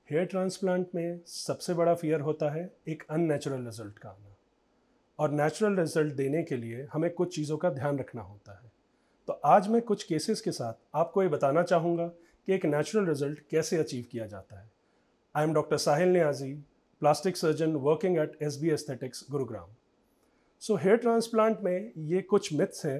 Hair transplant में सबसे बड़ा फियर होता है एक अननेचुरल रिजल्ट का आना, और नेचुरल रिजल्ट देने के लिए हमें कुछ चीज़ों का ध्यान रखना होता है। तो आज मैं कुछ केसेस के साथ आपको ये बताना चाहूँगा कि एक नेचुरल रिजल्ट कैसे अचीव किया जाता है। I am doctor Sahil Niazi, plastic surgeon working at SB aesthetics Gurugram. So hair transplant में ये कुछ मिथ्स हैं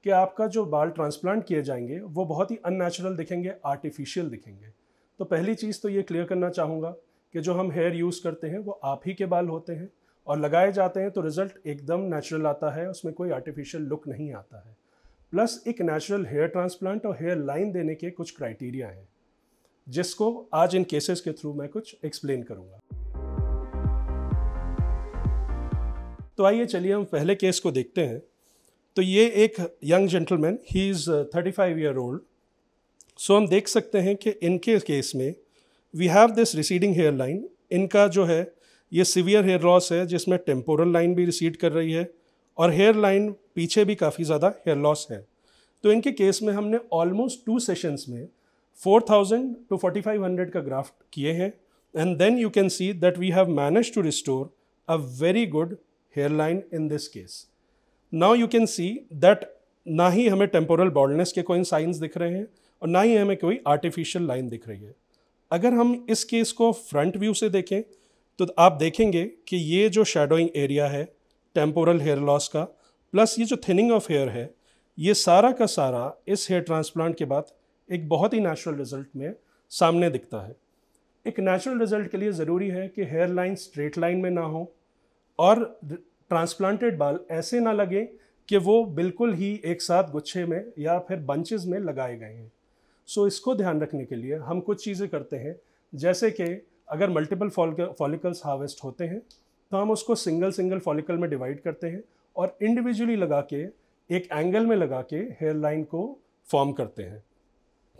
कि आपका जो बाल ट्रांसप्लांट किए जाएंगे वो बहुत ही अननेचुरल दिखेंगे, आर्टिफिशियल दिखेंगे। तो पहली चीज़ तो ये क्लियर करना चाहूँगा कि जो हम हेयर यूज़ करते हैं वो आप ही के बाल होते हैं और लगाए जाते हैं तो रिज़ल्ट एकदम नेचुरल आता है, उसमें कोई आर्टिफिशियल लुक नहीं आता है। प्लस एक नेचुरल हेयर ट्रांसप्लांट और हेयर लाइन देने के कुछ क्राइटेरिया हैं जिसको आज इन केसेस के थ्रू मैं कुछ एक्सप्लेन करूँगा। तो आइए चलिए हम पहले केस को देखते हैं। तो ये एक young gentleman, he is 35 year old. So हम देख सकते हैं कि इनके केस में we have this receding hairline. इनका जो है ये सीवियर हेयर लॉस है जिसमें टेम्पोरल लाइन भी रिसीड कर रही है और हेयर लाइन पीछे भी काफ़ी ज़्यादा हेयर लॉस है। तो इनके केस में हमने ऑलमोस्ट 2 सेशंस में 4000 to 4500 का ग्राफ्ट किए हैं, and then you can see that we have manage to restore a very good hair line in this case. Now you can see that ना ही हमें टेम्पोरल बॉल्डनेस के कोई साइंस दिख रहे हैं और ना ही हमें कोई आर्टिफिशियल लाइन दिख रही है। अगर हम इस केस को फ्रंट व्यू से देखें तो आप देखेंगे कि ये जो शैडोइंग एरिया है टेम्पोरल हेयर लॉस का, प्लस ये जो थिनिंग ऑफ हेयर है, ये सारा का सारा इस हेयर ट्रांसप्लांट के बाद एक बहुत ही नेचुरल रिजल्ट में सामने दिखता है। एक नेचुरल रिजल्ट के लिए ज़रूरी है कि हेयर लाइन स्ट्रेट लाइन में ना हो और ट्रांसप्लांटेड बाल ऐसे ना लगे कि वो बिल्कुल ही एक साथ गुच्छे में या फिर बंचेस में लगाए गए हैं। सो इसको ध्यान रखने के लिए हम कुछ चीज़ें करते हैं, जैसे कि अगर मल्टीपल फॉलिकल्स हार्वेस्ट होते हैं तो हम उसको सिंगल सिंगल फॉलिकल में डिवाइड करते हैं और इंडिविजुअली लगा के एक एंगल में लगा के हेयर लाइन को फॉर्म करते हैं,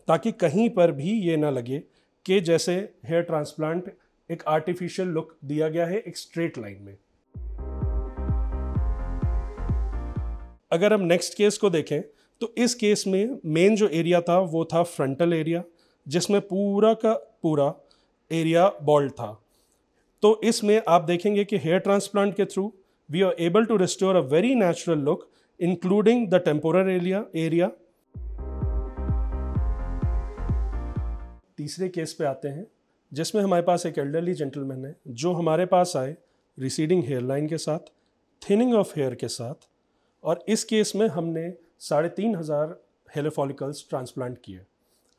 ताकि कहीं पर भी ये ना लगे कि जैसे हेयर ट्रांसप्लांट एक आर्टिफिशियल लुक दिया गया है एक स्ट्रेट लाइन में। अगर हम नेक्स्ट केस को देखें तो इस केस में मेन जो एरिया था वो था फ्रंटल एरिया, जिसमें पूरा का पूरा एरिया बॉल्ड था। तो इसमें आप देखेंगे कि हेयर ट्रांसप्लांट के through we are able to restore a very natural look including the temporal area. तीसरे केस पे आते हैं जिसमें हमारे पास एक एल्डरली जेंटलमैन है जो हमारे पास आए रिसीडिंग हेयर लाइन के साथ, थिनिंग ऑफ हेयर के साथ, और इस केस में हमने 3500 हेयर फॉलिकल्स ट्रांसप्लांट किए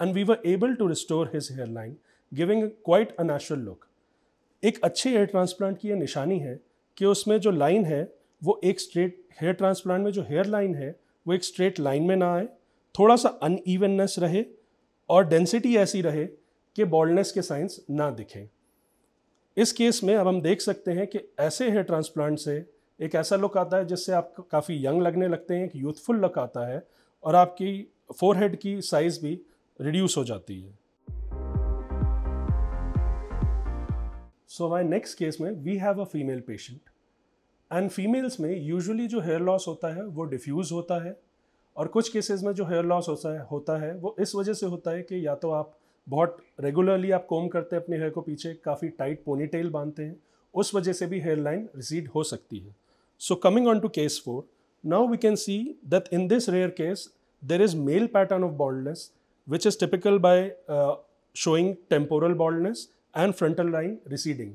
and we were able to restore his hair line giving quite a natural look. एक अच्छे हेयर ट्रांसप्लांट की यह निशानी है कि उसमें जो लाइन है वो एक स्ट्रेट, हेयर ट्रांसप्लांट में जो हेयर लाइन है वो एक स्ट्रेट लाइन में ना आए, थोड़ा सा अनइवननेस रहे और डेंसिटी ऐसी रहे कि बॉल्डनेस के साइंस ना दिखें। इस केस में अब हम देख सकते हैं कि ऐसे हेयर ट्रांसप्लांट से एक ऐसा लुक आता है जिससे आप काफ़ी यंग लगने लगते हैं, एक यूथफुल लुक आता है और आपकी फोरहेड की साइज भी रिड्यूस हो जाती है। सो माय नेक्स्ट केस में we have a female patient, and females में यूजुअली जो हेयर लॉस होता है वो डिफ्यूज़ होता है, और कुछ केसेस में जो हेयर लॉस होता है वो इस वजह से होता है कि या तो आप बहुत रेगुलरली आप कोम करते हैं अपने हेयर को पीछे, काफ़ी टाइट पोनीटेल बांधते हैं, उस वजह से भी हेयर लाइन रिसीड हो सकती है। So coming on to case 4, now we can see that in this rare case there is male pattern of baldness which is typical by showing temporal baldness and frontal line receding.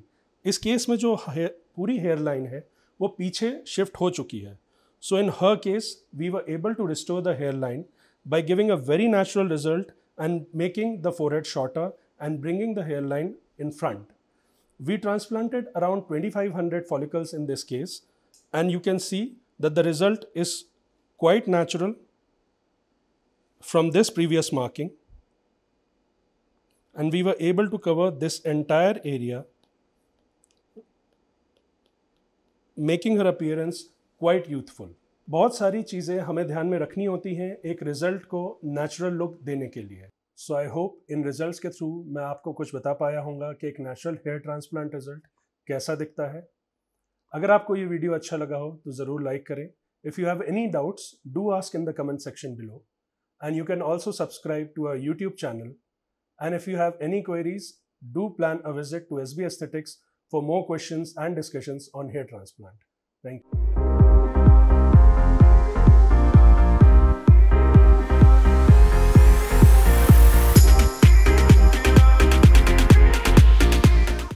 इस case में जो पूरी hair line है वो पीछे shift हो चुकी है। So in her case we were able to restore the hairline by giving a very natural result and making the forehead shorter and bringing the hairline in front. We transplanted around 2500 follicles in this case, and you can see that the result is quite natural from this previous marking, and we were able to cover this entire area, making her appearance quite youthful. बहुत सारी चीज़ें हमें ध्यान में रखनी होती हैं एक रिजल्ट को नेचुरल लुक देने के लिए। सो आई होप इन रिजल्ट्स के थ्रू मैं आपको कुछ बता पाया होगा कि एक नेचुरल हेयर ट्रांसप्लांट रिजल्ट कैसा दिखता है। अगर आपको ये वीडियो अच्छा लगा हो तो ज़रूर लाइक करें। If you have any doubts do ask in the comment section below, and you can also subscribe to our YouTube channel, and if you have any queries Do plan a visit to SB Aesthetics for more questions and discussions on hair transplant. Thank you.